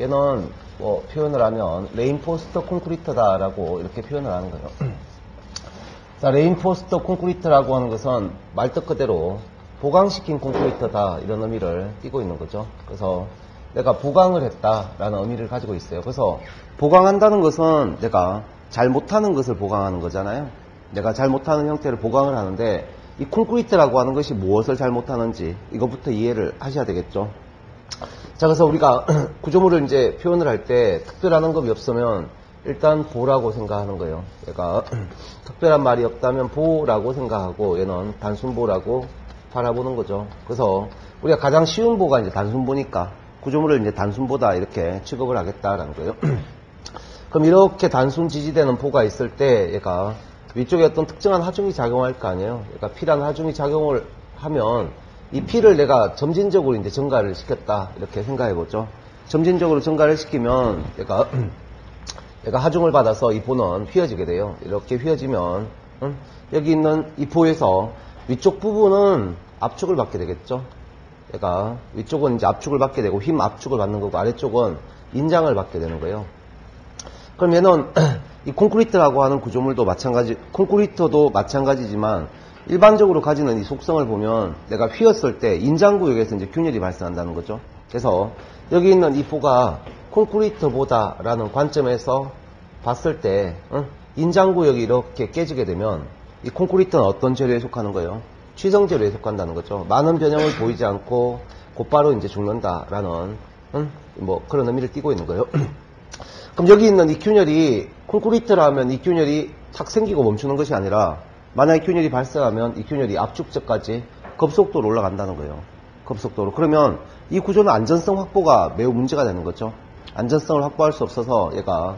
얘는 뭐 표현을 하면 레인포스터 콘크리트다라고 이렇게 표현을 하는 거예요. 자, 레인포스터 콘크리트라고 하는 것은 말뜻 그대로 보강시킨 콘크리트다 이런 의미를 띠고 있는 거죠. 그래서 내가 보강을 했다라는 의미를 가지고 있어요. 그래서 보강한다는 것은 내가 잘 못하는 것을 보강하는 거잖아요. 내가 잘 못하는 형태를 보강을 하는데 이 콘크리트라고 하는 것이 무엇을 잘 못하는지 이것부터 이해를 하셔야 되겠죠. 자, 그래서 우리가 구조물을 이제 표현을 할 때 특별한 언급이 없으면 일단 보라고 생각하는 거예요. 얘가 특별한 말이 없다면 보라고 생각하고 얘는 단순보라고 바라보는 거죠. 그래서 우리가 가장 쉬운 보가 이제 단순보니까 구조물을 이제 단순보다 이렇게 취급을 하겠다라는 거예요. 그럼 이렇게 단순 지지되는 보가 있을 때 얘가 위쪽에 어떤 특정한 하중이 작용할 거 아니에요. 그러니까 P라는 하중이 작용을 하면 이 P를 내가 점진적으로 이제 증가를 시켰다 이렇게 생각해 보죠. 점진적으로 증가를 시키면 얘가 하중을 받아서 이 보는 휘어지게 돼요. 이렇게 휘어지면 여기 있는 이 보에서 위쪽 부분은 압축을 받게 되겠죠. 얘가 위쪽은 이제 압축을 받게 되고 힘 압축을 받는 거고 아래쪽은 인장을 받게 되는 거예요. 그럼 얘는 이 콘크리트라고 하는 구조물도 콘크리트도 마찬가지지만 일반적으로 가지는 이 속성을 보면 내가 휘었을 때 인장구역에서 이제 균열이 발생한다는 거죠. 그래서 여기 있는 이 보가 콘크리트보다라는 관점에서 봤을 때 인장구역이 이렇게 깨지게 되면 이 콘크리트는 어떤 재료에 속하는 거예요? 취성재료에 속한다는 거죠. 많은 변형을 보이지 않고 곧바로 이제 죽는다라는 뭐 그런 의미를 띠고 있는 거예요. 그럼 여기 있는 이 균열이 콘크리트라면 이 균열이 탁 생기고 멈추는 것이 아니라 만약에 균열이 발생하면 이 균열이 압축적까지 급속도로 올라간다는 거예요. 급속도로. 그러면 이 구조는 안전성 확보가 매우 문제가 되는 거죠. 안전성을 확보할 수 없어서 얘가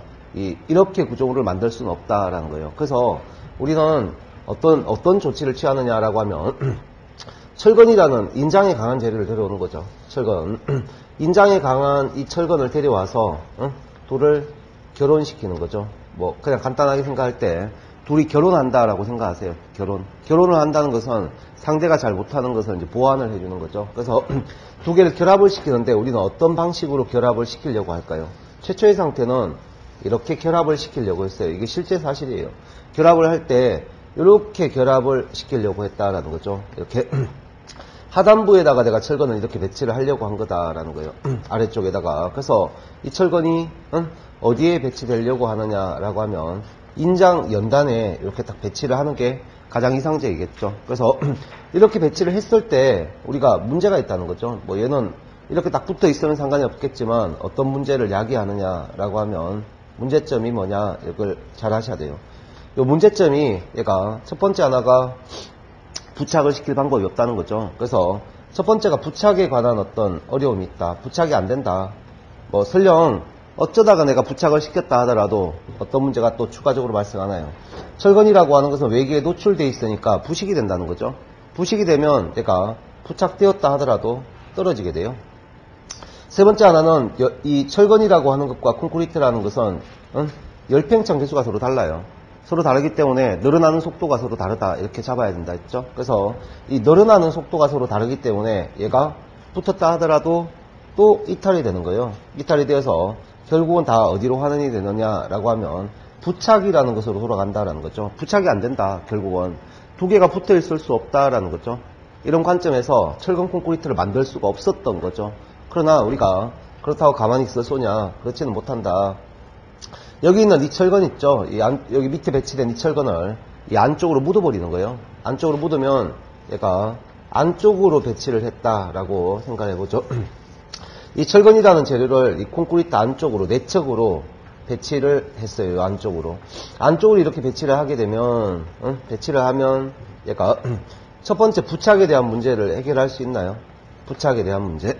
이렇게 구조물을 만들 수는 없다라는 거예요. 그래서 우리는 어떤 조치를 취하느냐라고 하면 철근이라는 인장에 강한 재료를 데려오는 거죠. 철근. 인장에 강한 이 철근을 데려와서 둘을 결혼시키는 거죠. 뭐 그냥 간단하게 생각할 때 둘이 결혼한다라고 생각하세요. 결혼을 한다는 것은 상대가 잘 못하는 것을 이제 보완을 해주는 거죠. 그래서 두 개를 결합을 시키는데 우리는 어떤 방식으로 결합을 시키려고 할까요? 최초의 상태는 이렇게 결합을 시키려고 했어요. 이게 실제 사실이에요. 결합을 할 때 이렇게 결합을 시키려고 했다라는 거죠. 이렇게 하단부에다가 내가 철근을 이렇게 배치를 하려고 한 거다라는 거예요. 아래쪽에다가. 그래서 이 철근이 어디에 배치되려고 하느냐라고 하면 인장 연단에 이렇게 딱 배치를 하는 게 가장 이상적이겠죠. 그래서 이렇게 배치를 했을 때 우리가 문제가 있다는 거죠. 뭐 얘는 이렇게 딱 붙어 있으면 상관이 없겠지만 어떤 문제를 야기하느냐라고 하면 문제점이 뭐냐 이걸 잘 하셔야 돼요. 이 문제점이 얘가 첫 번째 하나가 부착을 시킬 방법이 없다는 거죠. 그래서 첫 번째가 부착에 관한 어떤 어려움이 있다. 부착이 안 된다. 뭐 설령 어쩌다가 내가 부착을 시켰다 하더라도 어떤 문제가 또 추가적으로 발생하나요? 철근이라고 하는 것은 외기에 노출되어 있으니까 부식이 된다는 거죠. 부식이 되면 내가 부착되었다 하더라도 떨어지게 돼요. 세 번째 하나는 이 철근이라고 하는 것과 콘크리트라는 것은 열팽창 개수가 서로 달라요. 서로 다르기 때문에 늘어나는 속도가 서로 다르다 이렇게 잡아야 된다 했죠. 그래서 이 늘어나는 속도가 서로 다르기 때문에 얘가 붙었다 하더라도 또 이탈이 되는 거예요. 이탈이 되어서 결국은 다 어디로 환원이 되느냐라고 하면 부착이라는 것으로 돌아간다라는 거죠. 부착이 안 된다. 결국은 두 개가 붙어 있을 수 없다라는 거죠. 이런 관점에서 철근 콘크리트를 만들 수가 없었던 거죠. 그러나 우리가 그렇다고 가만히 있어 쏘냐? 그렇지는 못한다. 여기 있는 이 철근 있죠? 여기 밑에 배치된 이 철근을 이 안쪽으로 묻어버리는 거예요. 안쪽으로 묻으면 얘가 안쪽으로 배치를 했다라고 생각해보죠. 이 철근이라는 재료를 이 콘크리트 안쪽으로 내측으로 배치를 했어요. 안쪽으로 이렇게 배치를 하게 되면 배치를 하면 얘가 첫 번째 부착에 대한 문제를 해결할 수 있나요? 부착에 대한 문제.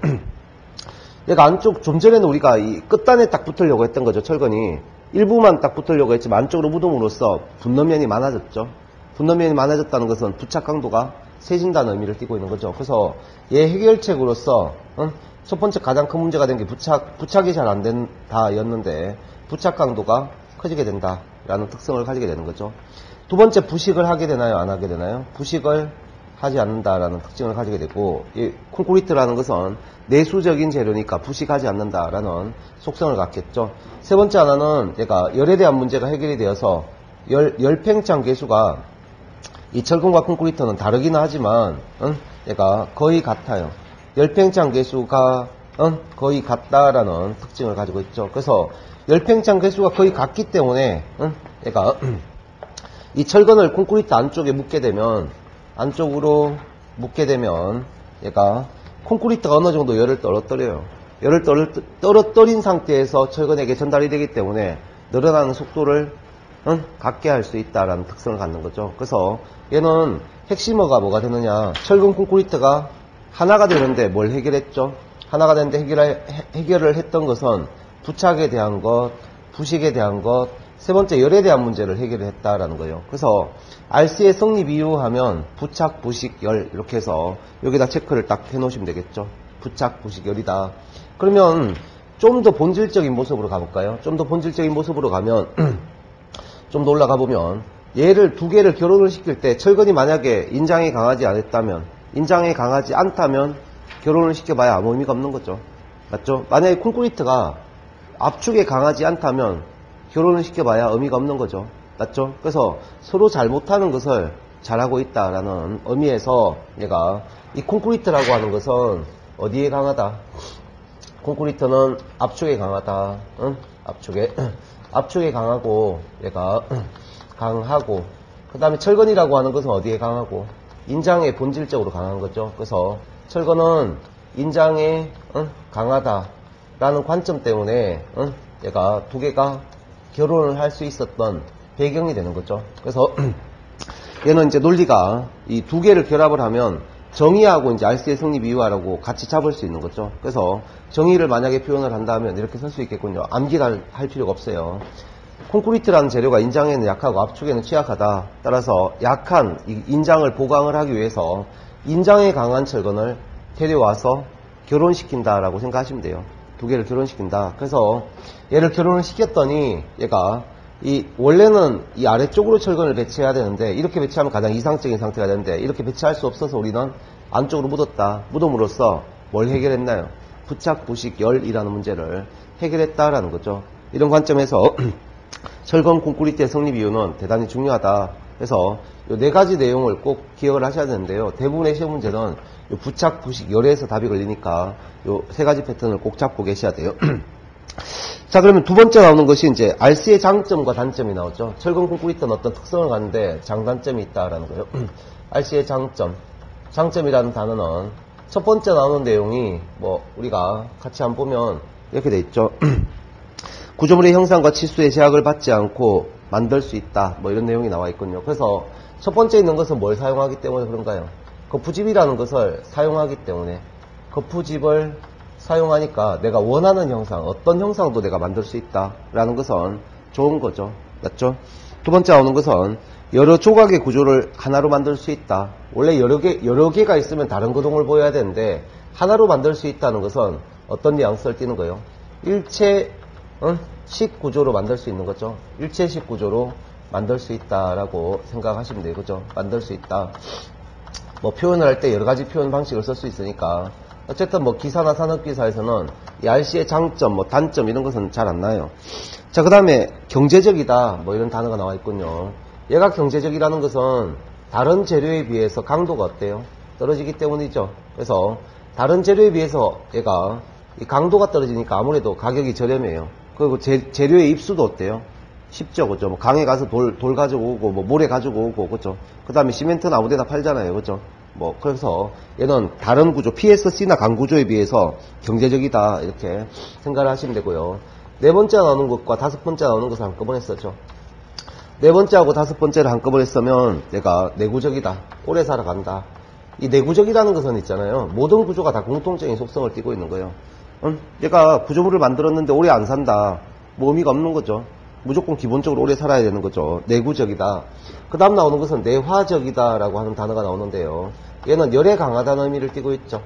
얘가 안쪽 좀 전에는 우리가 이 끝단에 딱 붙으려고 했던 거죠. 철근이 일부만 딱 붙으려고 했지만 안쪽으로 묻음으로써 분너면이 많아졌죠. 분너면이 많아졌다는 것은 부착 강도가 세진다는 의미를 띠고 있는 거죠. 그래서 얘 해결책으로서 첫 번째 가장 큰 문제가 된 게 부착이 잘 안 된다였는데 부착 강도가 커지게 된다라는 특성을 가지게 되는 거죠. 두 번째 부식을 하게 되나요? 안 하게 되나요? 부식을 하지 않는다라는 특징을 가지게 되고, 이 콘크리트라는 것은 내수적인 재료니까 부식하지 않는다라는 속성을 갖겠죠. 세 번째 하나는 얘가 열에 대한 문제가 해결이 되어서 열팽창 계수가 이 철근과 콘크리트는 다르기는 하지만 얘가 거의 같아요. 열팽창 계수가 거의 같다라는 특징을 가지고 있죠. 그래서 열팽창 계수가 거의 같기 때문에 얘가 이 철근을 콘크리트 안쪽에 묻게 되면, 안쪽으로 묻게 되면 얘가 콘크리트가 어느 정도 열을 떨어뜨려요. 열을 떨어뜨린 상태에서 철근에게 전달이 되기 때문에 늘어나는 속도를 갖게 할 수 있다라는 특성을 갖는 거죠. 그래서 얘는 핵심어가 뭐가 되느냐, 철근 콘크리트가 하나가 되는데 뭘 해결했죠? 하나가 되는데 해결을 했던 것은 부착에 대한 것, 부식에 대한 것, 세 번째 열에 대한 문제를 해결을 했다라는 거예요. 그래서 RC의 성립 이유 하면 부착, 부식, 열 이렇게 해서 여기다 체크를 딱 해놓으시면 되겠죠. 부착, 부식, 열이다. 그러면 좀 더 본질적인 모습으로 가볼까요? 좀 더 본질적인 모습으로 가면 좀 더 올라가 보면 얘를 두 개를 결혼을 시킬 때 철근이 만약에 인장에 강하지 않았다면, 인장에 강하지 않다면 결혼을 시켜봐야 아무 의미가 없는 거죠. 맞죠? 만약에 콘크리트가 압축에 강하지 않다면 결혼을 시켜봐야 의미가 없는 거죠. 맞죠? 그래서 서로 잘못하는 것을 잘하고 있다라는 의미에서 얘가 이 콘크리트라고 하는 것은 어디에 강하다? 콘크리트는 압축에 강하다. 압축에 강하고 얘가 강하고, 그 다음에 철근이라고 하는 것은 어디에 강하고? 인장에 본질적으로 강한 거죠. 그래서 철근은 인장에 강하다라는 관점 때문에 얘가 두 개가 결혼을 할 수 있었던 배경이 되는 거죠. 그래서 얘는 이제 논리가 이 두 개를 결합을 하면 정의하고 이제 RC의 성립 이유하라고 같이 잡을 수 있는 거죠. 그래서 정의를 만약에 표현을 한다면 이렇게 쓸 수 있겠군요. 암기를 할 필요가 없어요. 콘크리트라는 재료가 인장에는 약하고 압축에는 취약하다. 따라서 약한 인장을 보강을 하기 위해서 인장에 강한 철근을 데려와서 결혼시킨다라고 생각하시면 돼요. 두 개를 결혼시킨다. 그래서 얘를 결혼을 시켰더니 얘가 원래는 이 아래쪽으로 철근을 배치해야 되는데, 이렇게 배치하면 가장 이상적인 상태가 되는데 이렇게 배치할 수 없어서 우리는 안쪽으로 묻었다. 묻음으로써 뭘 해결했나요? 부착, 부식, 열이라는 문제를 해결했다라는 거죠. 이런 관점에서 철근 콘크리트의 성립 이유는 대단히 중요하다. 그래서 이 네 가지 내용을 꼭 기억을 하셔야 되는데요. 대부분의 시험 문제는 요 부착, 부식, 열에서 답이 걸리니까 요 세 가지 패턴을 꼭 잡고 계셔야 돼요. 자, 그러면 두 번째 나오는 것이 이제 RC의 장점과 단점이 나오죠. 철근 콘크리트는 어떤 특성을 갖는데 장단점이 있다라는 거예요. RC의 장점. 장점이라는 단어는 첫 번째 나오는 내용이 우리가 같이 한번 보면 이렇게 돼 있죠. 구조물의 형상과 치수의 제약을 받지 않고 만들 수 있다. 이런 내용이 나와 있군요. 그래서 첫 번째 있는 것은 뭘 사용하기 때문에 그런가요? 거푸집이라는 것을 사용하기 때문에, 거푸집을 사용하니까 내가 원하는 형상, 어떤 형상도 내가 만들 수 있다라는 것은 좋은 거죠. 맞죠? 두 번째 나오는 것은 여러 조각의 구조를 하나로 만들 수 있다. 원래 여러 개가 있으면 다른 구동을 보여야 되는데 하나로 만들 수 있다는 것은 어떤 뉘앙스를 띠는 거예요? 일체식 구조로 만들 수 있는 거죠. 일체식 구조로 만들 수 있다라고 생각하시면 돼요. 그죠? 만들 수 있다. 표현을 할 때 여러 가지 표현 방식을 쓸 수 있으니까, 어쨌든 기사나 산업기사에서는 이 RC의 장점, 단점 이런 것은 잘 안 나요. 자, 그 다음에 경제적이다 이런 단어가 나와 있군요. 얘가 경제적이라는 것은 다른 재료에 비해서 강도가 어때요? 떨어지기 때문이죠. 그래서 다른 재료에 비해서 얘가 이 강도가 떨어지니까 아무래도 가격이 저렴해요. 그리고 재료의 입수도 어때요? 쉽죠, 그죠? 강에 가서 돌 가지고 오고, 모래 가지고 오고, 그죠? 그 다음에 시멘트는 아무 데나 팔잖아요, 그죠? 그래서 얘는 다른 구조, PSC나 강 구조에 비해서 경제적이다, 이렇게 생각을 하시면 되고요. 네 번째 나오는 것과 다섯 번째 나오는 것을 한꺼번에 썼죠. 네 번째하고 다섯 번째를 한꺼번에 쓰면 얘가 내구적이다, 오래 살아간다. 이 내구적이라는 것은 있잖아요. 모든 구조가 다 공통적인 속성을 띠고 있는 거예요. 얘가 구조물을 만들었는데 오래 안 산다. 의미가 없는 거죠. 무조건 기본적으로 오래 살아야 되는 거죠. 내구적이다. 그 다음 나오는 것은 내화적이다 라고 하는 단어가 나오는데요. 얘는 열에 강하다는 의미를 띠고 있죠.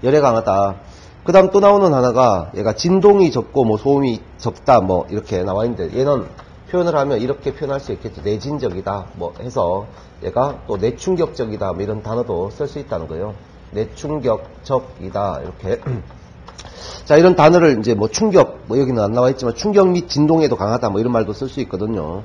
열에 강하다. 그 다음 또 나오는 하나가 얘가 진동이 적고 소음이 적다 이렇게 나와 있는데, 얘는 표현을 하면 이렇게 표현할 수 있겠죠. 내진적이다 뭐 해서 얘가 또 내충격적이다 뭐 이런 단어도 쓸 수 있다는 거예요. 내충격적이다 이렇게. 자, 이런 단어를 이제 뭐 충격, 뭐 여기는 안 나와 있지만 충격 및 진동에도 강하다 뭐 이런 말도 쓸 수 있거든요.